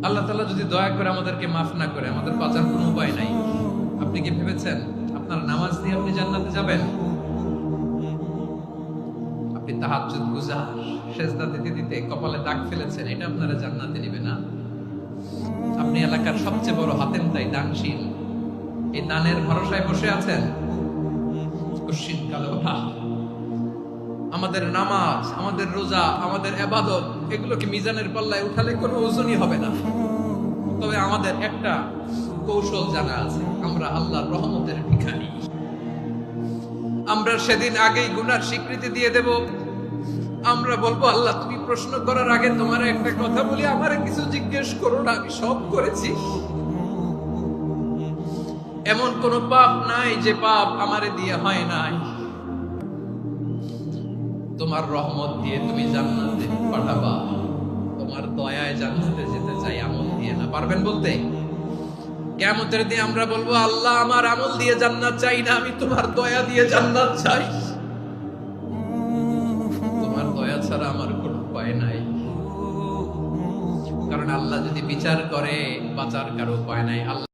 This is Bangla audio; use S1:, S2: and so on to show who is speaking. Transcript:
S1: আল্লাহ তাআলা যদি দয়া করে আমাদেরকে মাফ না করে, আমাদের বাঁচার কোনো উপায় নাই। আপনি কি ভেবেছেন আপনার নামাজ দিয়ে আপনি জান্নাতে যাবেন? আপনি তাহাজ্জুদ গুজার, সেজদা দিতে দিতে কপালে দাগ ফেলেছেন, এটা আপনারা জান্নাতে নিবে না। আপনি এলাকার সবচেয়ে বড় হাতেম তাই দানশীল, এই দানের ভরসায় বসে আছেন। কুশ্চিন কালো আমাদের নামাজ, আমাদের রোজা, আমাদের ইবাদত, এগুলোকে মিজানের পাল্লায় উঠালে কোনো ওজনই হবে না। তবে আমাদের একটা কৌশল জানা আছে, আমরা আল্লাহর রহমতের ভিখারি। আমরা সেদিন আগেই গুনার স্বীকৃতি দিয়ে দেব। আমরা বলবো, আল্লাহ তুমি প্রশ্ন করার আগে তোমার একটা কথা বলি, আমারে কিছু জিজ্ঞেস করো না, আমি সব করেছি। এমন কোন পাপ নাই যে পাপ আমারে দিয়ে হয় নাই। তোমার রহমত দিয়ে তুমি জান্নাতে পাঠাবা, তোমার দয়ায় জান্নাতে যেতে চাই, আমল দিয়ে না। পারবেন বলতে? কিয়ামতের দিন আমরা বলবো, আল্লাহ আমার আমল দিয়ে জান্নাত চাই না, আমি তোমার দয়া দিয়ে জান্নাত চাই। তোমার দয়া ছাড়া আমার কোনো উপায় নাই। কারণ আল্লাহ যদি বিচার করে, বাঁচার কারো উপায় নাই। আল্লাহ